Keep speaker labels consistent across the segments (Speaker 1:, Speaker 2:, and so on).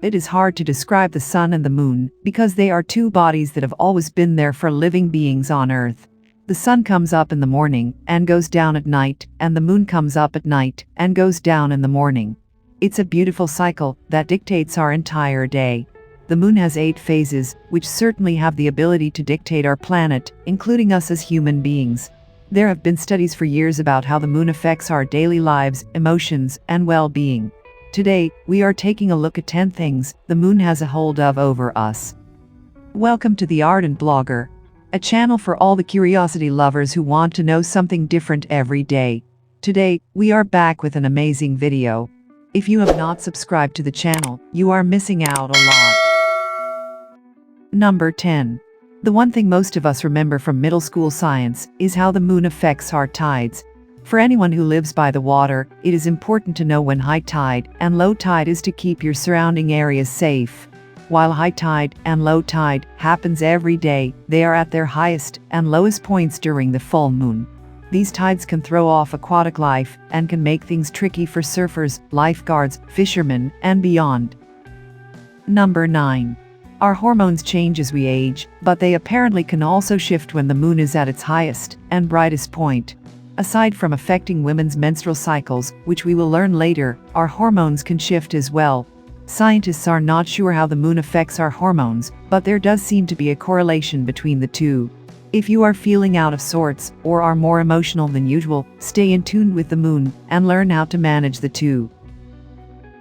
Speaker 1: It is hard to describe the sun and the moon because they are two bodies that have always been there for living beings on Earth. The sun comes up in the morning and goes down at night, and the moon comes up at night and goes down in the morning. It's a beautiful cycle that dictates our entire day. The moon has 8 phases, which certainly have the ability to dictate our planet, including us as human beings. There have been studies for years about how the moon affects our daily lives, emotions, and well-being. Today, we are taking a look at 10 things the moon has a hold of over us. Welcome to the Ardent Blogger, a channel for all the curiosity lovers who want to know something different every day. Today, we are back with an amazing video. If you have not subscribed to the channel, you are missing out a lot. Number 10. The one thing most of us remember from middle school science is how the moon affects our tides. For anyone who lives by the water, it is important to know when high tide and low tide is to keep your surrounding areas safe. While high tide and low tide happens every day, they are at their highest and lowest points during the full moon. These tides can throw off aquatic life and can make things tricky for surfers, lifeguards, fishermen, and beyond. Number 9. Our hormones change as we age, but they apparently can also shift when the moon is at its highest and brightest point. Aside from affecting women's menstrual cycles, which we will learn later, our hormones can shift as well. Scientists are not sure how the moon affects our hormones, but there does seem to be a correlation between the two. If you are feeling out of sorts or are more emotional than usual, stay in tune with the moon and learn how to manage the two.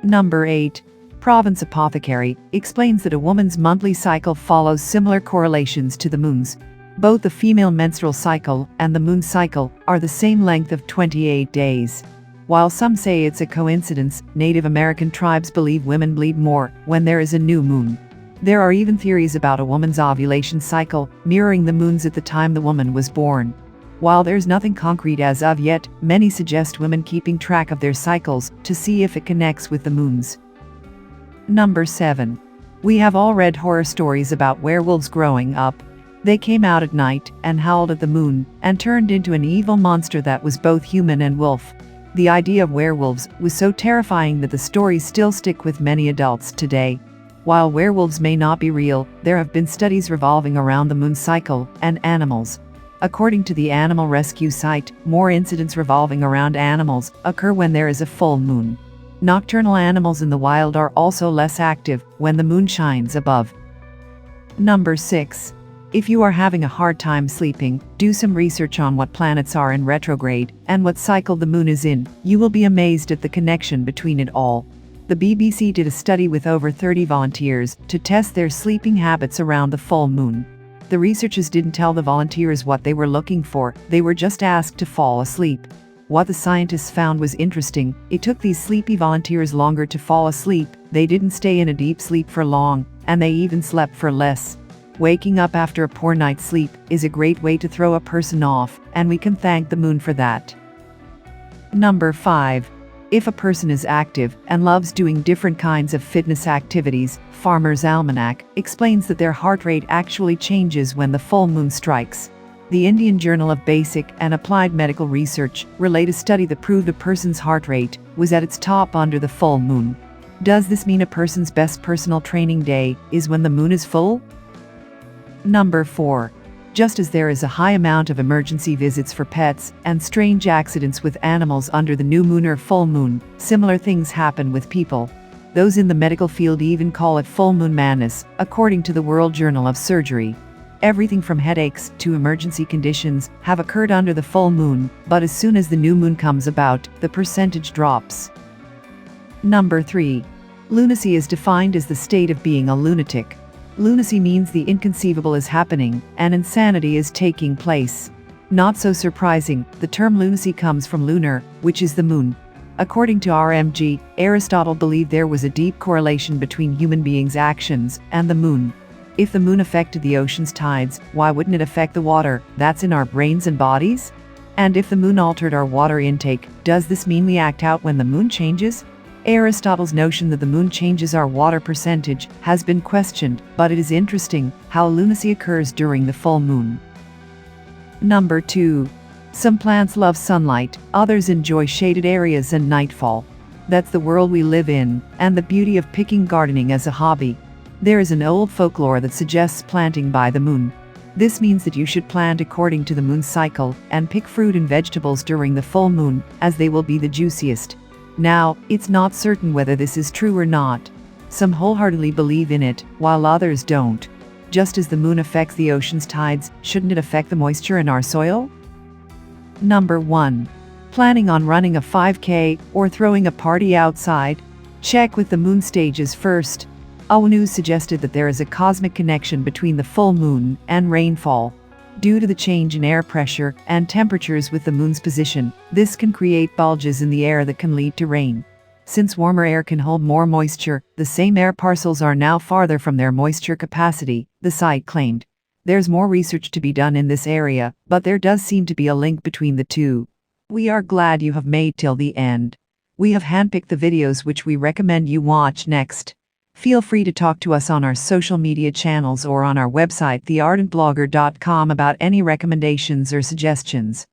Speaker 1: Number 8. Provence Apothecary explains that a woman's monthly cycle follows similar correlations to the moon's. Both the female menstrual cycle and the moon cycle are the same length of 28 days. While some say it's a coincidence, Native American tribes believe women bleed more when there is a new moon. There are even theories about a woman's ovulation cycle mirroring the moon's at the time the woman was born. While there's nothing concrete as of yet, many suggest women keeping track of their cycles to see if it connects with the moon's. Number 7. We have all read horror stories about werewolves growing up. They came out at night and howled at the moon and turned into an evil monster that was both human and wolf. The idea of werewolves was so terrifying that the stories still stick with many adults today. While werewolves may not be real, there have been studies revolving around the moon cycle and animals. According to the animal rescue site, more incidents revolving around animals occur when there is a full moon. Nocturnal animals in the wild are also less active when the moon shines above. Number 6. If you are having a hard time sleeping, do some research on what planets are in retrograde and what cycle the moon is in. You will be amazed at the connection between it all. The BBC did a study with over 30 volunteers to test their sleeping habits around the full moon. The researchers didn't tell the volunteers what they were looking for, they were just asked to fall asleep. What the scientists found was interesting. It took these sleepy volunteers longer to fall asleep, they didn't stay in a deep sleep for long, and they even slept for less. Waking up after a poor night's sleep is a great way to throw a person off, and we can thank the moon for that. Number 5. If a person is active and loves doing different kinds of fitness activities, Farmer's Almanac explains that their heart rate actually changes when the full moon strikes. The Indian Journal of Basic and Applied Medical Research relayed a study that proved a person's heart rate was at its top under the full moon. Does this mean a person's best personal training day is when the moon is full? Number 4. Just as there is a high amount of emergency visits for pets and strange accidents with animals under the new moon or full moon, similar things happen with people. Those in the medical field even call it full moon madness, according to the World Journal of Surgery. Everything from headaches to emergency conditions have occurred under the full moon, but as soon as the new moon comes about, the percentage drops. Number 3. Lunacy is defined as the state of being a lunatic. Lunacy means the inconceivable is happening, and insanity is taking place. Not so surprising, the term lunacy comes from lunar, which is the moon. According to RMG, Aristotle believed there was a deep correlation between human beings' actions and the moon. If the moon affected the ocean's tides, why wouldn't it affect the water that's in our brains and bodies? And if the moon altered our water intake, does this mean we act out when the moon changes? Aristotle's notion that the moon changes our water percentage has been questioned, but it is interesting how lunacy occurs during the full moon. Number 2. Some plants love sunlight, others enjoy shaded areas and nightfall. That's the world we live in, and the beauty of picking gardening as a hobby. There is an old folklore that suggests planting by the moon. This means that you should plant according to the moon cycle and pick fruit and vegetables during the full moon, as they will be the juiciest. Now, it's not certain whether this is true or not. Some wholeheartedly believe in it, while others don't. Just as the moon affects the ocean's tides, shouldn't it affect the moisture in our soil? Number 1. Planning on running a 5K or throwing a party outside? Check with the moon stages first. Our news suggested that there is a cosmic connection between the full moon and rainfall. Due to the change in air pressure and temperatures with the moon's position, this can create bulges in the air that can lead to rain. Since warmer air can hold more moisture, the same air parcels are now farther from their moisture capacity, the site claimed. There's more research to be done in this area, but there does seem to be a link between the two. We are glad you have made till the end. We have handpicked the videos which we recommend you watch next. Feel free to talk to us on our social media channels or on our website theardentblogger.com about any recommendations or suggestions.